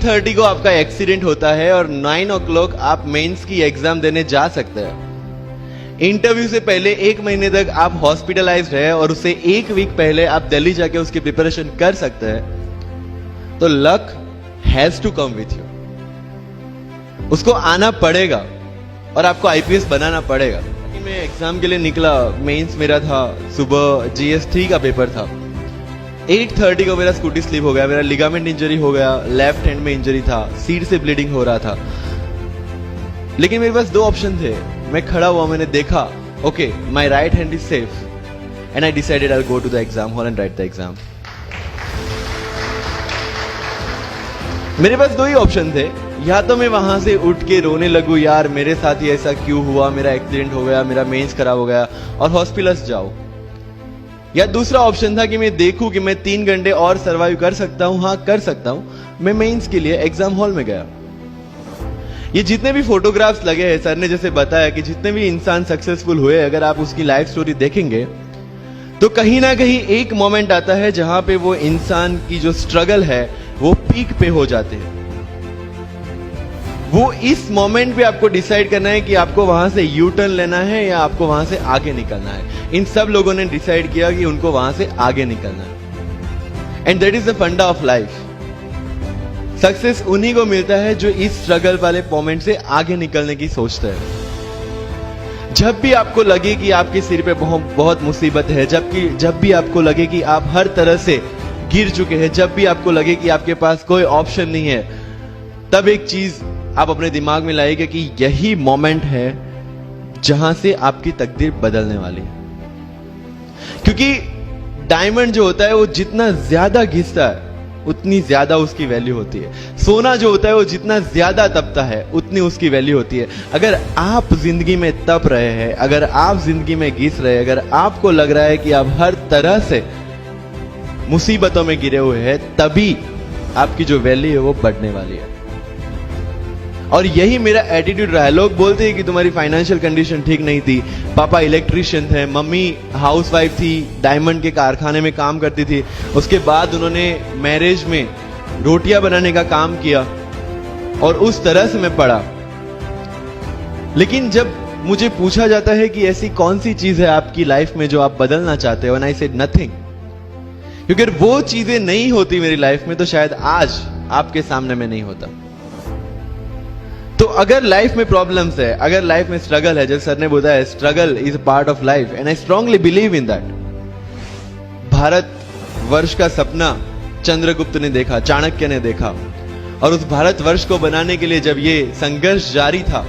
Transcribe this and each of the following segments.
8:30 को आपका एक्सीडेंट होता है और 9 o'clock आप मेंस की एग्जाम देने जा सकते हैं। इंटरव्यू से पहले 1 महीने तक आप हॉस्पिटलाइज्ड है और उससे 1 वीक पहले आप दिल्ली जाके उसकी प्रिपरेशन कर सकते हैं। तो luck has to come with you, उसको आना पड़ेगा और आपको आईपीएस बनाना पड़ेगा। मैं एग्जाम के लिए निकला, मेंस मेरा था, सुबह GS3 का पेपर था। 8:30 को मेरा स्कूटी स्लिप हो गया, मेरा लिगामेंट इंजरी हो गया, लेफ्ट हैंड में इंजरी था, सीट से ब्लीडिंग हो रहा था। लेकिन मेरे पास 2 ऑप्शन थे। मैं खड़ा हुआ, मैंने देखा okay my right hand is safe and I decided I will go to the exam hall and write the exam. मेरे पास 2 ही ऑप्शन थे, या तो मैं वहां से उठ के रोने लगूं, यार मेरे साथ ही ऐसा क्यों हुआ, मेरा एक्सीडेंट हो गया, मेरा मेंस खराब हो गया और हॉस्पिटल जाओ, या दूसरा ऑप्शन था कि मैं देखूं कि मैं 3 घंटे और सरवाइव कर सकता हूं। हाँ कर सकता हूं। मैं मेंस के लिए एग्जाम हॉल में गया। ये जितने भी फोटोग्राफ्स लगे हैं, सर ने जैसे बताया कि जितने भी इंसान सक्सेसफुल हुए, अगर आप उसकी लाइफ स्टोरी देखेंगे तो कहीं ना कहीं एक मोमेंट आता है जहां पे वो इंसान की जो स्ट्रगल है वो पीक पे हो जाते हैं। वो इस मोमेंट पे आपको डिसाइड करना है कि आपको वहां से यू टर्न लेना है या आपको वहां से आगे निकलना है। इन सब लोगों ने डिसाइड किया कि उनको वहां से आगे निकलना है। एंड दैट इज द फंडा ऑफ लाइफ। सक्सेस उन्हीं को मिलता है जो इस स्ट्रगल वाले मोमेंट से आगे निकलने की सोचते हैं। जब भी आपको लगे कि आपके सिर पे बहुत मुसीबत है, जब भी आपको लगे कि आप हर तरह से गिर चुके हैं, जब भी आपको लगे कि आपके पास कोई ऑप्शन नहीं है, तब एक चीज आप अपने दिमाग में लाइएगा कि यही मोमेंट है जहां से आपकी तकदीर बदलने वाली है। क्योंकि डायमंड जो होता है वो जितना ज्यादा घिसता है उतनी ज्यादा उसकी वैल्यू होती है। सोना जो होता है वो जितना ज्यादा तपता है उतनी उसकी वैल्यू होती है। अगर आप जिंदगी में तप रहे हैं, अगर आप जिंदगी में घिस रहे हैं, अगर आपको लग रहा है कि आप हर तरह से मुसीबतों में गिरे हुए हैं, तभी आपकी जो वैल्यू है वो बढ़ने वाली है। और यही मेरा एटीट्यूड रहा है। लोग बोलते हैं कि तुम्हारी फाइनेंशियल कंडीशन ठीक नहीं थी, पापा इलेक्ट्रिशियन थे, मम्मी हाउसवाइफ थी, डायमंड के कारखाने में काम करती थी, उसके बाद उन्होंने मैरिज में रोटियां बनाने का काम किया और उस तरह से मैं पढ़ा। लेकिन जब मुझे पूछा जाता है कि ऐसी कौन सी चीज है आपकी लाइफ में जो आप बदलना चाहते हो, एंड आई सेड नथिंग। क्योंकि अगर वो चीजें नहीं होती मेरी लाइफ में तो शायद आज आपके सामने में नहीं होता। तो अगर लाइफ में प्रॉब्लम्स है, अगर लाइफ में स्ट्रगल है, जैसे सर ने बताया struggle is a part of life and I strongly believe in that. Bharat वर्ष का सपना चंद्रगुप्त ने देखा, चाणक्य ने देखा, और उस भारत वर्ष को बनाने के लिए जब ये संघर्ष जारी था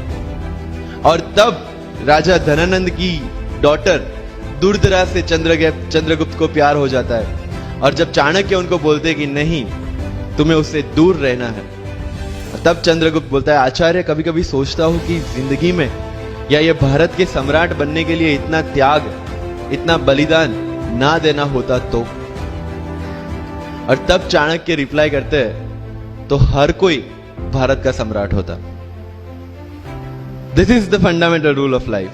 और तब राजा धनानंद की डॉटर दुर्धरा से चंद्रगुप्त को प्यार हो जाता है, और जब चाणक्य उनको बोलते कि नहीं तुम्हें उससे दूर रहना है, तब चंद्रगुप्त बोलता है आचार्य कभी कभी सोचता हूं कि जिंदगी में या ये भारत के सम्राट बनने के लिए इतना त्याग, इतना बलिदान ना देना होता तो। और तब चाणक्य रिप्लाई करते हैं तो हर कोई भारत का सम्राट होता। This is the fundamental rule of life.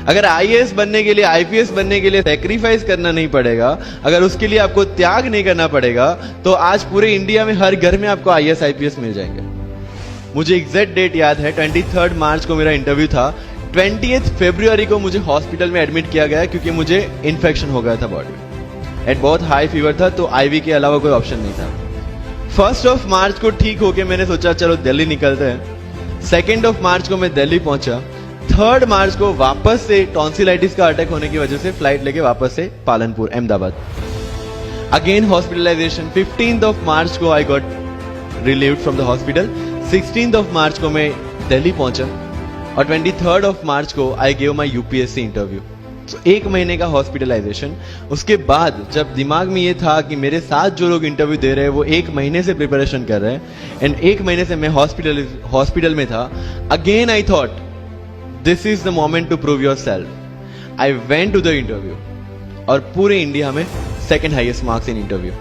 अगर आईएएस बनने के लिए, आईपीएस बनने के लिए सैक्रिफाइस करना नहीं पड़ेगा, अगर उसके लिए आपको त्याग नहीं करना पड़ेगा, तो आज पूरे इंडिया में हर घर में आपको आईएएस आईपीएस मिल जाएंगे। मुझे एग्जैक्ट डेट याद है, 23 मार्च को मेरा इंटरव्यू था। 20 फरवरी को मुझे हॉस्पिटल में एडमिट किया गया क्योंकि मुझे इन्फेक्शन हो गया था बॉडी में, एंड बहुत हाई फीवर था, तो आईवी के अलावा कोई ऑप्शन नहीं था। 1 मार्च को ठीक होके मैंने सोचा चलो दिल्ली निकलते हैं। 2 मार्च को मैं दिल्ली पहुंचा। 3 मार्च को वापस से टॉन्सिलाइटिस का अटैक होने की वजह से फ्लाइट लेके वापस से पालनपुर अहमदाबाद, अगेन हॉस्पिटलाइजेशन। 15 मार्च को I got relieved from the hospital. 16 मार्च को मैं दिल्ली पहुंचा और 23 मार्च को I gave my UPSC interview. तो 1 महीने का हॉस्पिटलाइजेशन। उसके बाद जब दिमाग में ये था कि मेरे साथ जो लोग इंटरव्यू दे रहे हैं वो 1 महीने से प्रिपरेशन कर रहे हैं, एंड 1 महीने से मैं हॉस्पिटल में था, again I thought this is the moment to prove yourself. I went to the interview और पूरे इंडिया में 2nd highest marks in interview.